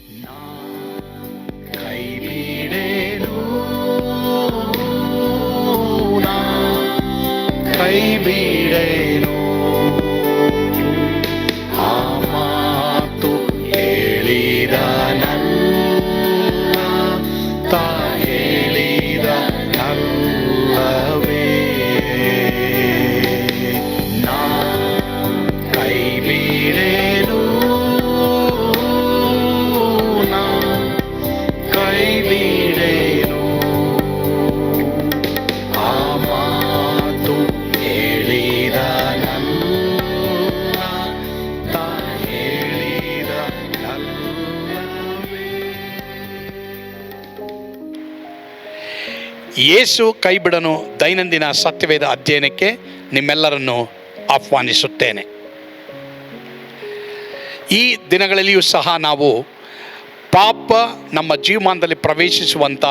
ಕೈ ಬಿಡೇನು, ಕೈ ಬಿಡೇನು, ಆ ಮಾತು ಹೇಳಿದ ತಾ ಹೇಳಿದ ನಲ್ಲವೇ. ನಾ ಕೈ ಬಿಡೇನು, ನಾ ಕೈ ಬಿಡೇನು, ಆ ಮಾತು ಹೇಳಿದ ತಾ ಹೇಳಿದ ನಲ್ಲವೇ. ಯೇಸು ಕೈ ಬಿಡನು ದೈನಂದಿನ ಸತ್ಯವೇದ ಅಧ್ಯಯನಕ್ಕೆ ನಿಮ್ಮೆಲ್ಲರನ್ನು ಆಹ್ವಾನಿಸುತ್ತೇನೆ. ಈ ದಿನಗಳಲ್ಲಿಯೂ ಸಹ ನಾವು ಪಾಪ ನಮ್ಮ ಜೀವಮಾನದಲ್ಲಿ ಪ್ರವೇಶಿಸುವಂಥ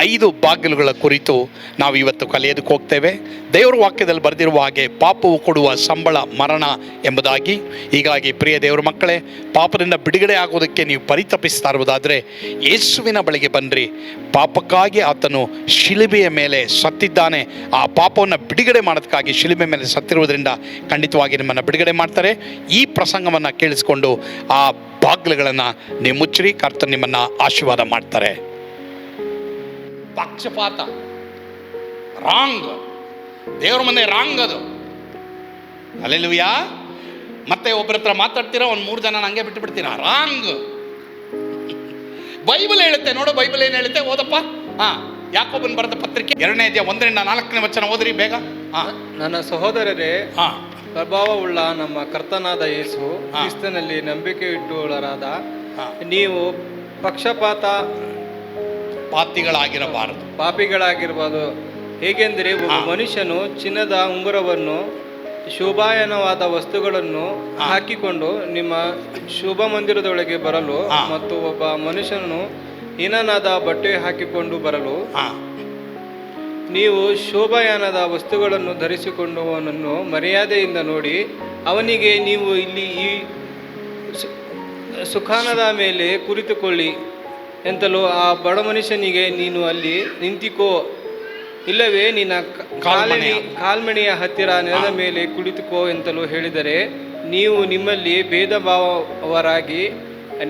5 ಬಾಗಿಲುಗಳ ಕುರಿತು ನಾವು ಇವತ್ತು ಕಲಿಯೋದಕ್ಕೆ ಹೋಗ್ತೇವೆ. ದೇವರ ವಾಕ್ಯದಲ್ಲಿ ಬರೆದಿರುವ ಹಾಗೆ ಪಾಪವು ಕೊಡುವ ಸಂಬಳ ಮರಣ ಎಂಬುದಾಗಿ. ಹೀಗಾಗಿ ಪ್ರಿಯ ದೇವರ ಮಕ್ಕಳೇ, ಪಾಪದಿಂದ ಬಿಡುಗಡೆ ಆಗೋದಕ್ಕೆ ನೀವು ಪರಿತಪಿಸ್ತಾ ಇರುವುದಾದರೆ ಯೇಸುವಿನ ಬಳಿಗೆ ಬನ್ನಿರಿ. ಪಾಪಕ್ಕಾಗಿ ಆತನು ಶಿಲುಬೆಯ ಮೇಲೆ ಸತ್ತಿದ್ದಾನೆ. ಆ ಪಾಪವನ್ನು ಬಿಡುಗಡೆ ಮಾಡೋದಕ್ಕಾಗಿ ಶಿಲುಬೆ ಮೇಲೆ ಸತ್ತಿರುವುದರಿಂದ ಖಂಡಿತವಾಗಿ ನಿಮ್ಮನ್ನು ಬಿಡುಗಡೆ ಮಾಡ್ತಾರೆ. ಈ ಪ್ರಸಂಗವನ್ನು ಕೇಳಿಸ್ಕೊಂಡು ಆ ಬಾಗಿಲುಗಳನ್ನು ನೀವು ಮುಚ್ಚಿರಿ. ಕರ್ತನು ನಿಮ್ಮನ್ನು ಆಶೀರ್ವಾದ ಮಾಡ್ತಾರೆ. ಪಕ್ಷಪಾತ, ರಾಂಗ್, ದೇವ್ರ ಮುಂದೆ ರಾಂಗ್ ಅದು. ಹಲ್ಲೆಲೂಯಾ. ಮತ್ತೆ ಒಬ್ಬರ ಹತ್ರ ಮಾತಾಡ್ತೀರಾ, 1-3 ಜನ ನಂಗೆ ಬಿಟ್ಟು ಬಿಡ್ತೀರಾ, ರಾಂಗ್. ಬೈಬಲ್ ಹೇಳುತ್ತೆ ನೋಡು. ಬೈಬಲ್ ಏನು ಹೇಳುತ್ತೆ ಓದಪ್ಪ. ಯಾಕೋಬನ ಬರೆದ ಪತ್ರಿಕೆ 2ನೇ ಅಧ್ಯಾಯ 1-4 ವಚನ ಓದ್ರಿ ಬೇಗ. ನನ್ನ ಸಹೋದರರೇ, ಪ್ರಭಾವವುಳ್ಳ ನಮ್ಮ ಕರ್ತನಾದ ಯೇಸು ಕ್ರಿಸ್ತನಲ್ಲಿ ನಂಬಿಕೆ ಇಟ್ಟುವವರಾದ ನೀವು ಪಾಪಿಗಳಾಗಿರಬಾರದು. ಹೇಗೆಂದರೆ ಒಬ್ಬ ಮನುಷ್ಯನು ಚಿನ್ನದ ಉಂಗುರವನ್ನು ಶೋಭಾಯನವಾದ ವಸ್ತುಗಳನ್ನು ಹಾಕಿಕೊಂಡು ನಿಮ್ಮ ಶುಭ ಮಂದಿರದೊಳಗೆ ಬರಲು ಮತ್ತು ಒಬ್ಬ ಮನುಷ್ಯನು ಹೀನನಾದ ಬಟ್ಟೆ ಹಾಕಿಕೊಂಡು ಬರಲು ನೀವು ಶೋಭಾಯಾನದ ವಸ್ತುಗಳನ್ನು ಧರಿಸಿಕೊಂಡವನನ್ನು ಮರ್ಯಾದೆಯಿಂದ ನೋಡಿ ಅವನಿಗೆ ನೀವು ಇಲ್ಲಿ ಈ ಸುಖಾನದ ಮೇಲೆ ಕುಳಿತುಕೊಳ್ಳಿ ಎಂತಲೂ ಆ ಬಡ ಮನುಷ್ಯನಿಗೆ ನೀನು ಅಲ್ಲಿ ನಿಂತಿಕೋ, ಇಲ್ಲವೇ ನಿನ್ನ ಕಾಲ್ಮಣಿಯ ಹತ್ತಿರ ನೆಲದ ಮೇಲೆ ಕುಳಿತುಕೋ ಎಂತಲೂ ಹೇಳಿದರೆ ನೀವು ನಿಮ್ಮಲ್ಲಿ ಭೇದ ಭಾವರಾಗಿ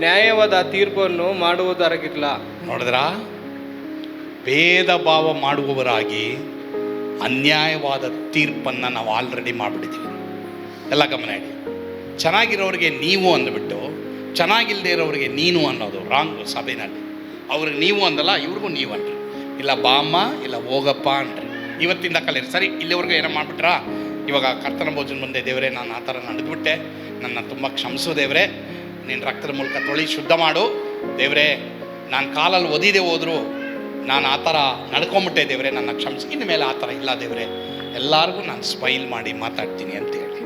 ನ್ಯಾಯವಾದ ತೀರ್ಪನ್ನು ಮಾಡುವುದರಾಗಿಲ್ಲ. ನೋಡಿದ್ರ, ಭೇದ ಭಾವ ಮಾಡುವವರಾಗಿ ಅನ್ಯಾಯವಾದ ತೀರ್ಪನ್ನು ನಾವು ಆಲ್ರೆಡಿ ಮಾಡಿಬಿಟ್ಟಿದ್ದೀವಿ. ಎಲ್ಲ ಗಮನ ಇಡಿ. ಚೆನ್ನಾಗಿರೋರಿಗೆ ನೀವು ಅಂದ್ಬಿಟ್ಟು ಚೆನ್ನಾಗಿಲ್ಲದೆ ಇರೋರಿಗೆ ನೀನು ಅನ್ನೋದು ರಾಂಗ್. ಸಭೆಯಲ್ಲಿ ಅವ್ರಿಗೆ ನೀವು ಅಂದಲ್ಲ, ಇವ್ರಿಗೂ ನೀವು ಅನ್ರಿ. ಇಲ್ಲ ಬಾಮ್ಮ, ಇಲ್ಲ ಹೋಗಪ್ಪ ಅನ್ರಿ. ಇವತ್ತಿಂದ ಕಲೀರಿ. ಸರಿ, ಇಲ್ಲಿವರೆಗೂ ಏನೋ ಮಾಡಿಬಿಟ್ರಾ? ಇವಾಗ ಕರ್ತನ ಭೋಜನ ಮುಂದೆ, ದೇವರೇ ನಾನು ಆ ಥರ ನಡೆದ್ಬಿಟ್ಟೆ, ನನ್ನ ತುಂಬ ಕ್ಷಮಿಸು ದೇವರೇ, ನಿನ್ನ ರಕ್ತದ ಮೂಲಕ ತೊಳಿ ಶುದ್ಧ ಮಾಡು ದೇವರೇ, ನಾನು ಕಾಲಲ್ಲಿ ಒದಿದೆ ಹೋದ್ರು ನಾನು ಆ ಥರ ನಡ್ಕೊಂಬಿಟ್ಟೆ ದೇವರೇ, ನನ್ನ ಕ್ಷಮಿಸಿ. ಇನ್ನು ಮೇಲೆ ಆ ಥರ ಇಲ್ಲ ದೇವರೇ, ಎಲ್ಲರಿಗೂ ನಾನು ಸ್ಮೈಲ್ ಮಾಡಿ ಮಾತಾಡ್ತೀನಿ ಅಂತ ಹೇಳಿ.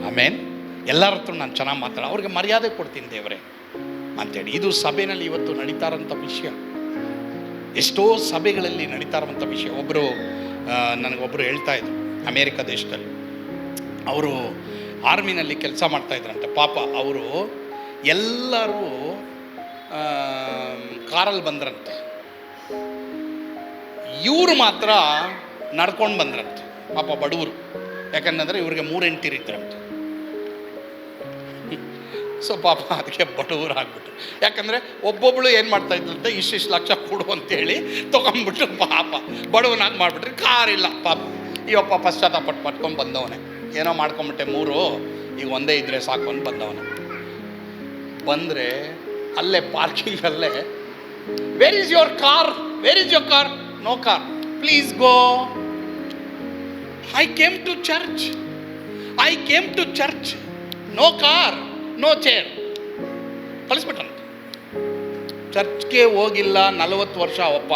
ಆಮೇಲೆ ಎಲ್ಲರ ಹತ್ರ ನಾನು ಚೆನ್ನಾಗಿ ಮಾತಾಡ, ಅವ್ರಿಗೆ ಮರ್ಯಾದೆ ಕೊಡ್ತೀನಿ ದೇವರೇ ಅಂಥೇಳಿ. ಇದು ಸಭೆಯಲ್ಲಿ ಇವತ್ತು ನಡೀತಾ ಇರೋಂಥ ವಿಷಯ. ಎಷ್ಟೋ ಸಭೆಗಳಲ್ಲಿ ನಡೀತಾ ಇರುವಂಥ ವಿಷಯ. ನನಗೊಬ್ಬರು ಹೇಳ್ತಾ ಇದ್ರು, ಅಮೇರಿಕ ದೇಶದಲ್ಲಿ ಅವರು ಆರ್ಮಿನಲ್ಲಿ ಕೆಲಸ ಮಾಡ್ತಾಯಿದ್ರಂತೆ. ಪಾಪ ಅವರು ಎಲ್ಲರೂ ಕಾರಲ್ಲಿ ಬಂದ್ರಂತೆ, ಇವರು ಮಾತ್ರ ನಡ್ಕೊಂಡು ಬಂದ್ರಂತೆ. ಪಾಪ ಬಡವರು, ಯಾಕಂದರೆ ಇವ್ರಿಗೆ 3 ಹೆಂಡ್ತಿರಿದ್ರಂತೆ. ಸೊ ಪಾಪ ಅದಕ್ಕೆ ಬಡವರು ಆಗ್ಬಿಟ್ರು. ಯಾಕಂದರೆ ಒಬ್ಬೊಬ್ಬಳು ಏನು ಮಾಡ್ತಾ ಇದ್ದಂತೆ, ಇಷ್ಟಿಷ್ಟು ಲಕ್ಷ ಕೊಡು ಅಂತೇಳಿ ತೊಗೊಂಡ್ಬಿಟ್ರು. ಪಾಪ ಬಡವನಾಗಿ ಮಾಡಿಬಿಟ್ರಿ. ಕಾರಿಲ್ಲ ಪಾಪ. ಇವಪ್ಪ ಪಶ್ಚಾತ್ತಾಪ ಪಟ್ಕೊಂಡು ಬಂದವನೇ, ಏನೋ ಮಾಡ್ಕೊಂಬಿಟ್ಟೆ 3, ಈಗ ಒಂದೇ ಇದ್ದರೆ ಸಾಕು ಅಂತ ಬಂದವನೇ. ಬಂದರೆ ಅಲ್ಲೇ ಪಾರ್ಕಿಂಗಲ್ಲೇ, where is your car, where is your car? No car, please go. I came to church, no car, no chair. ಕಳಿಸ್ಬಿಟ್ರಂತೆ. ಚರ್ಚ್ಗೆ ಹೋಗಿಲ್ಲ 40 ವರ್ಷ ಅವಪ್ಪ.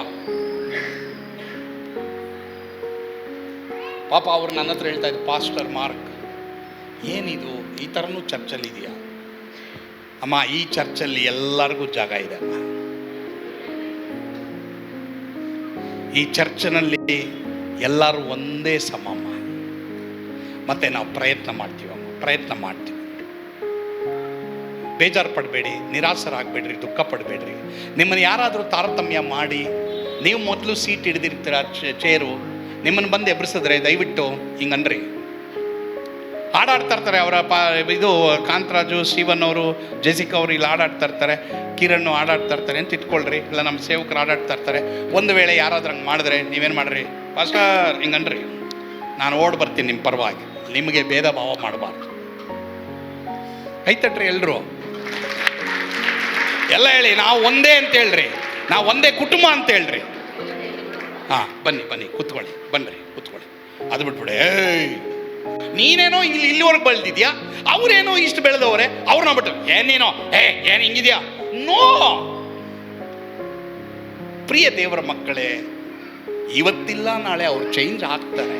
ಪಾಪ ಅವ್ರು ನನ್ನ ಹತ್ರ ಹೇಳ್ತಾ ಇದ್ರು, ಪಾಸ್ಟರ್ ಮಾರ್ಕ್, ಏನಿದು ಈ ಥರನೂ ಚರ್ಚಲ್ಲಿ ಇದೆಯಾ? ಅಮ್ಮ, ಈ ಚರ್ಚಲ್ಲಿ ಎಲ್ಲರಿಗೂ ಜಾಗ ಇದೆ ಅಮ್ಮ. ಈ ಚರ್ಚ್ನಲ್ಲಿ ಎಲ್ಲರೂ ಒಂದೇ ಸಮಮ್ಮ. ಮತ್ತು ನಾವು ಪ್ರಯತ್ನ ಮಾಡ್ತೀವಿ. ಬೇಜಾರು ಪಡಬೇಡಿ, ನಿರಾಸರಾಗಬೇಡ್ರಿ, ದುಃಖ ಪಡಬೇಡ್ರಿ. ನಿಮ್ಮನ್ನು ಯಾರಾದರೂ ತಾರತಮ್ಯ ಮಾಡಿ, ನೀವು ಮೊದಲು ಸೀಟ್ ಹಿಡಿದಿರ್ತೀರ, ಚೇರು, ನಿಮ್ಮನ್ನು ಬಂದು ಎಬ್ರಿಸಿದ್ರೆ ದಯವಿಟ್ಟು ಹಿಂಗನ್ರಿ. ಹಾಡಾಡ್ತಾ ಇರ್ತಾರೆ ಅವರ ಇದು ಕಾಂತರಾಜು, ಶಿವನ್ ಅವರು, ಜೆಸಿಕಾ ಅವರು ಇಲ್ಲಿ ಹಾಡಾಡ್ತಾ ಇರ್ತಾರೆ, ಕಿರಣ್ ಹಾಡಾಡ್ತಾ ಇರ್ತಾರೆ ಅಂತ ಇಟ್ಕೊಳ್ರಿ. ಇಲ್ಲ ನಮ್ಮ ಸೇವಕರು ಹಾಡಾಡ್ತಾ ಇರ್ತಾರೆ. ಒಂದು ವೇಳೆ ಯಾರಾದ್ರೂ ಹಂಗೆ ಮಾಡಿದ್ರೆ ನೀವೇನು ಮಾಡ್ರಿ, ಪಾಸ್ಟರ್ ಹಿಂಗನ್ರಿ, ನಾನು ಓಡ್ ಬರ್ತೀನಿ ನಿಮ್ಮ ಪರವಾಗಿ. ನಿಮಗೆ ಭೇದ ಭಾವ ಮಾಡಬಾರ್ದು. ಕೈತಟ್ರಿ ಎಲ್ರು, ಎಲ್ಲ ಹೇಳಿ ನಾವು ಒಂದೇ ಅಂತ ಹೇಳ್ರಿ, ನಾವು ಒಂದೇ ಕುಟುಂಬ ಅಂತ ಹೇಳ್ರಿ. ಹಾಂ, ಬನ್ನಿ ಕೂತ್ಕೊಳ್ಳಿ, ಬನ್ನಿರಿ ಕೂತ್ಕೊಳ್ಳಿ. ಅದು ಬಿಟ್ಬಿಡಿ, ನೀನೇನೋ ಇಲ್ಲಿವರೆಗೆ ಬೆಳೆದಿದ್ಯಾ, ಅವರೇನೋ ಇಷ್ಟು ಬೆಳೆದವ್ರೆ, ಅವ್ರನ್ನ ಬಿಟ್ಟು ಏನೇನೋ ಏನು ಹಿಂಗಿದ್ಯಾ. ನೋ, ಪ್ರಿಯ ದೇವರ ಮಕ್ಕಳೇ, ಇವತ್ತಿಲ್ಲ ನಾಳೆ ಅವ್ರು ಚೇಂಜ್ ಆಗ್ತಾರೆ.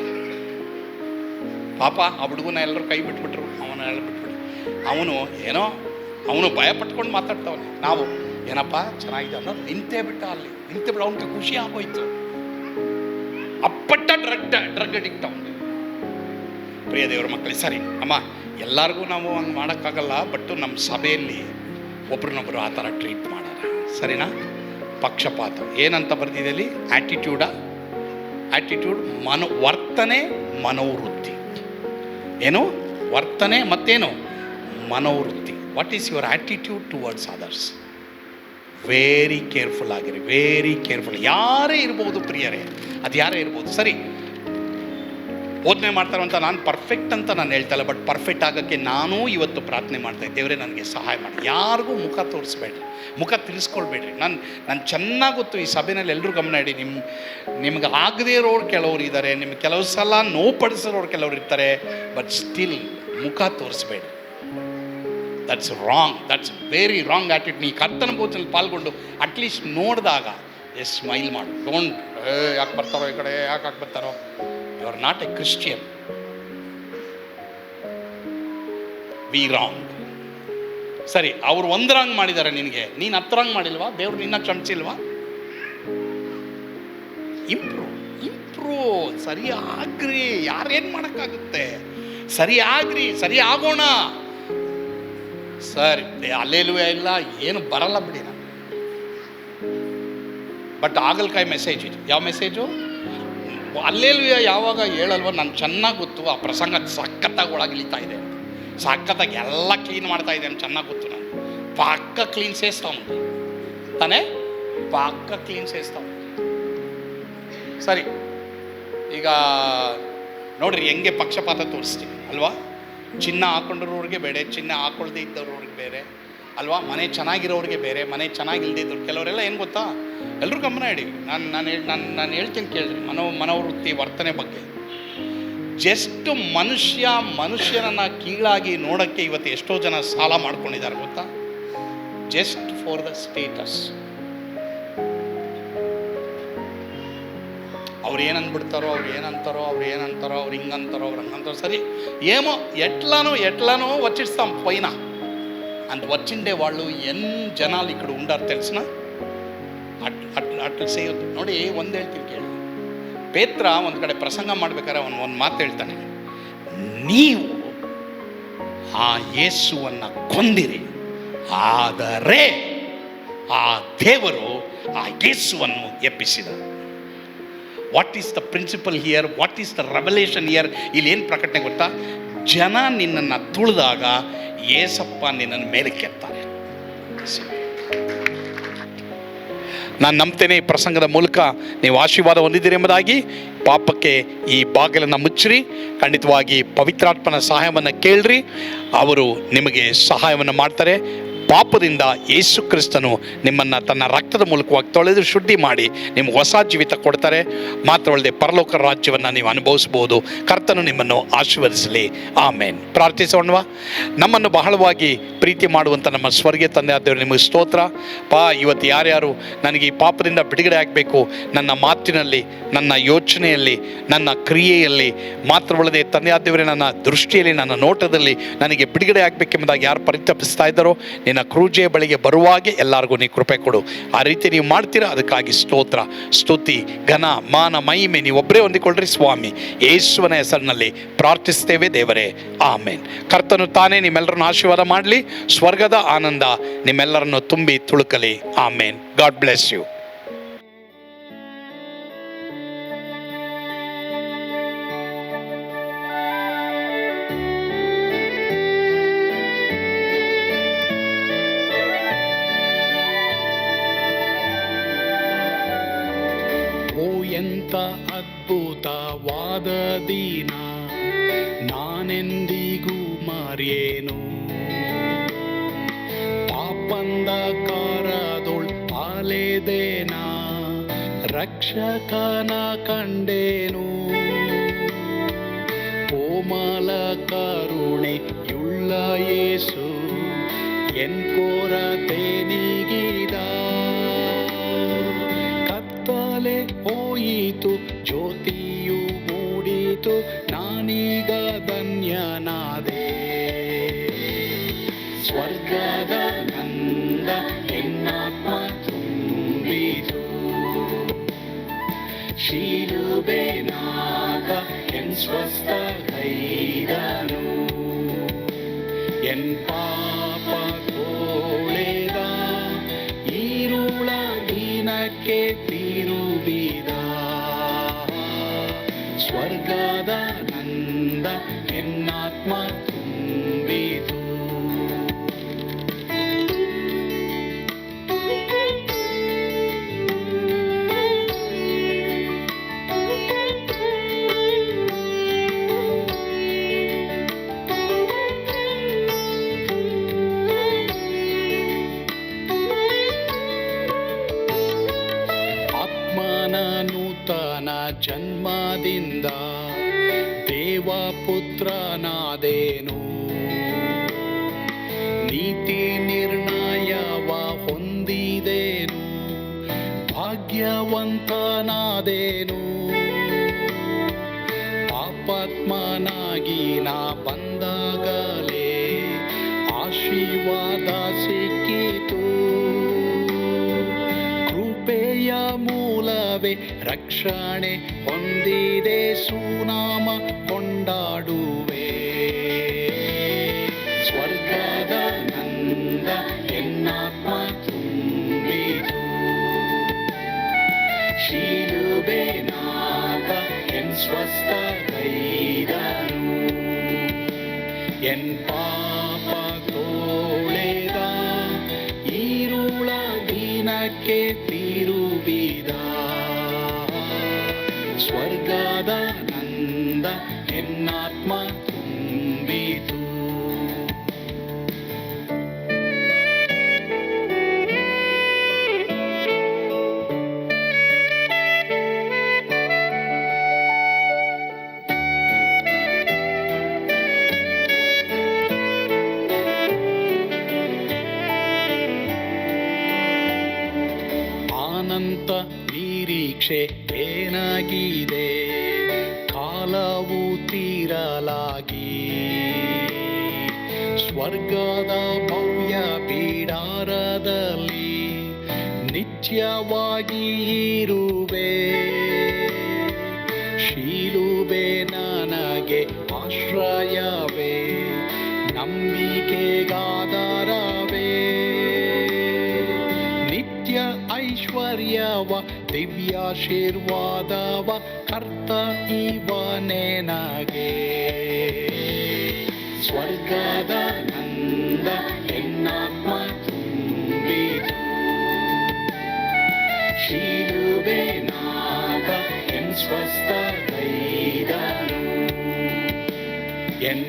ಪಾಪ ಆ ಹುಡುಗನ ಎಲ್ಲರೂ ಕೈ ಬಿಟ್ಬಿಟ್ರು, ಅವನ ಎಲ್ಲ ಬಿಟ್ಬಿಟ್ಟು ಅವನು ಭಯ ಪಟ್ಕೊಂಡು ಮಾತಾಡ್ತಾವನೆ. ನಾವು ಏನಪ್ಪ ಚೆನ್ನಾಗಿದೆ ಅನ್ನೋದು ನಿಂತೇ ಬಿಟ್ಟ, ಅಲ್ಲಿ ನಿಂತೇ ಬಿಡ, ಅವನಿಗೆ ಖುಷಿ ಆಗೋಯ್ತು. ಅಪ್ಪಟ್ಟ ಡ್ರಗ್ ಅಡಿಕ್ಟ್ ಅವನು. ಪ್ರಿಯ ದೇವರ ಮಕ್ಕಳೇ, ಸರಿ ಅಮ್ಮ, ಎಲ್ಲರಿಗೂ ನಾವು ಹಂಗೆ ಮಾಡೋಕ್ಕಾಗಲ್ಲ, ಬಟ್ ನಮ್ಮ ಸಭೆಯಲ್ಲಿ ಒಬ್ರನ್ನೊಬ್ರು ಆ ಥರ ಟ್ರೀಟ್ ಮಾಡೋಣ, ಸರಿನಾ? ಪಕ್ಷಪಾತ ಏನಂತ ಬರ್ತಿದೆ ಅಲ್ಲಿ? ಆ್ಯಟಿಟ್ಯೂಡ್, ವರ್ತನೆ, ಮನೋವೃತ್ತಿ. ಏನು ವರ್ತನೆ ಮತ್ತೇನು ಮನೋವೃತ್ತಿ. What is your attitude towards others? Very careful ಆಗಿರಿ, ವೆರಿ ಕೇರ್ಫುಲ್. ಯಾರೇ ಇರ್ಬೋದು ಪ್ರಿಯರೇ, ಅದು ಯಾರೇ ಇರ್ಬೋದು. ಸರಿ, ಬೋಧನೆ ಮಾಡ್ತಾರೆ ಅಂತ ನಾನು ಪರ್ಫೆಕ್ಟ್ ಅಂತ ನಾನು ಹೇಳ್ತಾಯಿಲ್ಲ, ಬಟ್ ಪರ್ಫೆಕ್ಟ್ ಆಗೋಕ್ಕೆ ನಾನೂ ಇವತ್ತು ಪ್ರಾರ್ಥನೆ ಮಾಡ್ತಾಯಿದ್ದೆ, ದೇವರೇ ನನಗೆ ಸಹಾಯ ಮಾಡಿ. ಯಾರಿಗೂ ಮುಖ ತೋರಿಸ್ಬೇಡ್ರಿ, ಮುಖ ತಿರ್ಸ್ಕೊಳ್ಬೇಡ್ರಿ. ನಾನು ಚೆನ್ನಾಗಿ ಗೊತ್ತು, ಈ ಸಭೆಯಲ್ಲಿ ಎಲ್ಲರೂ ಗಮನ ಇಡಿ. ನಿಮ್ಗೆ ಆಗದೇ ಇರೋರು ಕೆಲವರು ಇದ್ದಾರೆ, ನಿಮ್ಗೆ ಕೆಲವು ಸಲ ನೋವುಪಡಿಸಿರೋರು ಕೆಲವರು ಇರ್ತಾರೆ, ಬಟ್ ಸ್ಟಿಲ್ ಮುಖ ತೋರಿಸ್ಬೇಡ್ರಿ. That's wrong, that's very wrong attitude. ನೀ ಕರ್ತನ ಬೋಧನೆಯಲ್ಲಿ ಪಾಲ್ಗೊಂಡು ಅಟ್ಲೀಸ್ಟ್ ನೋಡಿದಾಗ ಸ್ಮೈಲ್ ಮಾಡು. ಡೋಂಟ್ ಯಾಕೆ ಬರ್ತಾರೋ ಈ ಕಡೆ, ಯಾಕೆ ಬರ್ತಾರೋ. You are not a Christian. We wrong. ಸರಿ, ಅವ್ರು ಒಂದರಂಗ್ ಮಾಡಿದ್ದಾರೆ ನಿನಗೆ, ನೀನು ಹತ್ತರಂಗ್ ಮಾಡಿಲ್ವಾ? ದೇವ್ರು ನಿನ್ನ ಕ್ಷಮಿಸಿಲ್ವಾ? ಇಂಪ್ರೂವ್ ಸರಿಯಾಗ್ರಿ. ಯಾರೇನು ಮಾಡೋಕ್ಕಾಗುತ್ತೆ? ಸರಿಯಾಗ್ರಿ, ಸರಿ ಆಗೋಣ. ಸರಿ, ಅಲ್ಲೇಲೂ ಇಲ್ಲ, ಏನು ಬರಲ್ಲ ಬಿಡಿ. ನಾನು ಬಟ್ ಆಗಲ್ಕಾಯಿ ಮೆಸೇಜ್ ಇದು. ಯಾವ ಮೆಸೇಜು? ಅಲ್ಲೇಲೂ ಯಾವಾಗ ಹೇಳಲ್ವ, ನಾನು ಚೆನ್ನಾಗಿ ಗೊತ್ತು. ಆ ಪ್ರಸಂಗ ಸಖತ್ತಾಗಿ ಒಳಗಿಳಿತಾ ಇದೆ, ಸಖತ್ತಾಗಿ ಎಲ್ಲ ಕ್ಲೀನ್ ಮಾಡ್ತಾ ಇದೆ ಅಂತ ಚೆನ್ನಾಗಿ ಗೊತ್ತು. ನಾನು ಪಕ್ಕ ಕ್ಲೀನ್ ಸೇಸ್ತಾವ್ ತಾನೇ, ಪಕ್ಕ ಕ್ಲೀನ್ ಸೇಸ್ತಾವ್. ಸರಿ, ಈಗ ನೋಡ್ರಿ ಹೆಂಗೆ ಪಕ್ಷಪಾತ ತೋರಿಸ್ತೀವಿ ಅಲ್ವಾ? ಚಿನ್ನ ಹಾಕೊಂಡಿರೋರಿಗೆ ಬೇರೆ, ಚಿನ್ನ ಹಾಕೊಳ್ದೇ ಇದ್ದವ್ರಿಗೆ ಬೇರೆ ಅಲ್ವಾ? ಮನೆ ಚೆನ್ನಾಗಿರೋರಿಗೆ ಬೇರೆ, ಮನೆ ಚೆನ್ನಾಗಿಲ್ದೇ ಇದ್ದವ್ರು. ಕೆಲವರೆಲ್ಲ ಏನು ಗೊತ್ತಾ, ಎಲ್ಲರೂ ಗಮನ ಇಡಿ. ನಾನು ಹೇಳ್ತೀನಿ ಕೇಳ್ರಿ, ಮನೋವೃತ್ತಿ ವರ್ತನೆ ಬಗ್ಗೆ. ಜಸ್ಟ್ ಮನುಷ್ಯನನ್ನು ಕೀಳಾಗಿ ನೋಡೋಕ್ಕೆ ಇವತ್ತು ಎಷ್ಟೋ ಜನ ಸಾಲ ಮಾಡ್ಕೊಂಡಿದ್ದಾರೆ ಗೊತ್ತಾ? Just for the status. ಅವ್ರು ಏನಂದ್ಬಿಡ್ತಾರೋ, ಅವ್ರು ಏನಂತಾರೋ, ಅವ್ರು ಹಿಂಗಂತಾರೋ, ಅವ್ರು ಹಂಗಂತಾರೋ. సరే ఏమో ఎట్లానో వచ్చిస్తాం పోయినా అంత వచ్చిండే వాళ్ళు ఎన్ని జనాలు ఇక్కడ ఉండారు తెలిసిన ಅಟ್ಲು ಸೇಯೋದು ನೋಡಿ. ಒಂದು ಹೇಳ್ತೀನಿ ಕೇಳಿ, ಪೇತ್ರ ಒಂದು ಕಡೆ ಪ್ರಸಂಗ ಮಾಡ್ಬೇಕಾದ್ರೆ ಒಂದು ಮಾತು ಹೇಳ್ತಾನೆ, ನೀವು ಆ ಯೇಸುವನ್ನು ಕೊಂದಿರಿ, ಆದರೆ ಆ ದೇವರು ಆ ಯೇಸುವನ್ನು ಎಬ್ಬಿಸಿದ. What is the principle here? What is the revelation here? ಇಲ್ಲಿ ಏನು ಪ್ರಕಟಣೆ ಗೊತ್ತಾ? ಜನ ನಿನ್ನನ್ನು ತುಳಿದಾಗ ಏಸಪ್ಪ ನಿನ್ನನ್ನು ಮೇಲೆ ಕೆತ್ತಾರೆ. ನಾನು ನಂಬ್ತೇನೆ ಈ ಪ್ರಸಂಗದ ಮೂಲಕ ನೀವು ಆಶೀರ್ವಾದ ಹೊಂದಿದ್ದೀರಿ ಎಂಬುದಾಗಿ. ಪಾಪಕ್ಕೆ ಈ ಬಾಗಿಲನ್ನು ಮುಚ್ಚಿರಿ, ಖಂಡಿತವಾಗಿ ಪವಿತ್ರಾತ್ಮನ ಸಹಾಯವನ್ನು ಕೇಳ್ರಿ, ಅವರು ನಿಮಗೆ ಸಹಾಯವನ್ನು ಮಾಡ್ತಾರೆ. ಪಾಪದಿಂದ ಯೇಸು ಕ್ರಿಸ್ತನು ನಿಮ್ಮನ್ನು ತನ್ನ ರಕ್ತದ ಮೂಲಕವಾಗಿ ತೊಳೆದು ಶುದ್ಧಿ ಮಾಡಿ ನಿಮ್ಗೆ ಹೊಸ ಜೀವಿತ ಕೊಡ್ತಾರೆ. ಮಾತ್ರವಲ್ಲದೆ ಪರಲೋಕ ರಾಜ್ಯವನ್ನು ನೀವು ಅನುಭವಿಸ್ಬೋದು. ಕರ್ತನು ನಿಮ್ಮನ್ನು ಆಶೀರ್ವದಿಸಲಿ. ಆಮೇನ್. ಪ್ರಾರ್ಥಿಸೋಣವಾ? ನಮ್ಮನ್ನು ಬಹಳವಾಗಿ ಪ್ರೀತಿ ಮಾಡುವಂಥ ನಮ್ಮ ಸ್ವರ್ಗೀಯ ತಂದೆ ಆದವರು ನಿಮಗೆ ಸ್ತೋತ್ರ. ಇವತ್ತು ಯಾರ್ಯಾರು ನನಗೆ ಈ ಪಾಪದಿಂದ ಬಿಡುಗಡೆ ಆಗಬೇಕು, ನನ್ನ ಮಾತಿನಲ್ಲಿ, ನನ್ನ ಯೋಚನೆಯಲ್ಲಿ, ನನ್ನ ಕ್ರಿಯೆಯಲ್ಲಿ, ಮಾತ್ರವಲ್ಲದೆ ತಂದೆ ಆದವರೇ ನನ್ನ ದೃಷ್ಟಿಯಲ್ಲಿ, ನನ್ನ ನೋಟದಲ್ಲಿ ನನಗೆ ಬಿಡುಗಡೆ ಆಗಬೇಕೆಂಬುದಾಗಿ ಯಾರು ಪರಿತಪಿಸ್ತಾ ಇದ್ದಾರೋ ನಿನ್ನ ನಿನ್ನ ಕ್ರೂಜೆಯ ಬಳಿಗೆ ಬರುವಾಗೆ ಎಲ್ಲರಿಗೂ ನೀ ಕೃಪೆ ಕೊಡು. ಆ ರೀತಿ ನೀವು ಮಾಡ್ತೀರಾ, ಅದಕ್ಕಾಗಿ ಸ್ತೋತ್ರ, ಸ್ತುತಿ, ಘನ, ಮಾನ, ಮಹಿಮೆ ನೀವೊಬ್ಬರೇ ಹೊಂದಿಕೊಳ್ಳ್ರಿ ಸ್ವಾಮಿ. ಯೇಸುವಿನ ಹೆಸರಿನಲ್ಲಿ ಪ್ರಾರ್ಥಿಸ್ತೇವೆ ದೇವರೇ, ಆಮೇನ್. ಕರ್ತನು ತಾನೇ ನಿಮ್ಮೆಲ್ಲರನ್ನು ಆಶೀರ್ವಾದ ಮಾಡಲಿ. ಸ್ವರ್ಗದ ಆನಂದ ನಿಮ್ಮೆಲ್ಲರನ್ನು ತುಂಬಿ ತುಳುಕಲಿ. ಆಮೇನ್. God bless you. ಎಂಥ ಅದ್ಭುತವಾದ ದಿನ, ನಾನೆಂದಿಗೂ ಮರೆಯೇನು. ಪಾಪಂಧಕಾರದೊಳ್ ಅಲೆದೇನ, ರಕ್ಷಕನ ಕಂಡೇನು. ಕೋಮಲ ಕರುಣೆಯುಳ್ಳ ಯೇಸು ಎನ್ ಕೊರತೆ ನೀಗಿದ. ಕತ್ತಲೆ ಹೋಯಿತು, ಜ್ಯೋತಿಯು ಮೂಡಿತು, ನಾನೀಗ ಧನ್ಯನಾದೆ. ಸ್ವರ್ಗದ ನಂದ ಎನ್ನಾತ್ಮ ತುಂಬಿತು, ಶಿಲುಬೆನಾಗ ಎನ್ ಸ್ವಸ್ಥ ಕೈದನು. ಎನ್ ಪಾಪ ತೋಳೆದ, ಈರುಳ ದಿನಕ್ಕೆ ತಿರುಗಿದ. ಸ್ವರ್ಗದ ನಂದ ಎನ್ನಾತ್ಮ ತುಂಬಿತು. ನೂತನ ಜನ್ಮದಿಂದ ದೇವಪುತ್ರನಾದೇನು. ನೀತಿ ನಿರ್ಣಯವ ಹೊಂದಿದೇನು, ಭಾಗ್ಯವಂತನಾದೇನು. ಪಾಪಾತ್ಮನಾಗಿ ನಾ ಬಂದಾಗಲೇ ಆಶೀರ್ವಾದ ಸಿಕ್ಕಿತು. ಕೃಪೆಯ ಮೂಲವೇ ರಕ್ಷಣೆ ಹೊಂದಿದೆ, ಸುನಾಮ ಕೊಂಡಾಡುವೆ. ಸ್ವರ್ಗದ ನಂದ ಎನ್ನಾತ್ಮ ತುಂಬಿತು, ಶಿಲುಬೆನಾಗ ಎನ್ ಸ್ವಸ್ಥ ಕೈದನು. ಎನ್ ಪಾಪ ತೋಳೆದ, ಈರುಳ ದಿನಕ್ಕೆ ತಿರುಗಿದ. ಸ್ವರ್ಗದ ನಂದ ಎನ್ನಾತ್ಮ ತುಂಬಿತು. ಅನಂತ ನಿರೀಕ್ಷೆ ಏನಾಗಿದೆ, ಕಾಲವು ತೀರಲಾಗಿ. ಸ್ವರ್ಗದ ಭವ್ಯ ಬಿಡಾರದಲ್ಲಿ ನಿತ್ಯವಾಗಿ ಇರುವೆ. ಶಿಲುಬೆ ನನಗೆ ಆಶ್ರಯವೇ, ನಂಬಿಕೆಗಾಧಾರವೇ. ನಿತ್ಯ ಐಶ್ವರ್ಯವ ದಿವ್ಯಾಶೀರ್ವಾದವ ಕರ್ತ ಇವನೇ ನಗೆ. ಸ್ವರ್ಗದ ನಂದ ಎನ್ನಾತ್ಮ ತುಂಬಿತು, ಶಿಲುಬೆನಾಗ ಎನ್ ಸ್ವಸ್ಥ ಕೈದನು. ಎನ್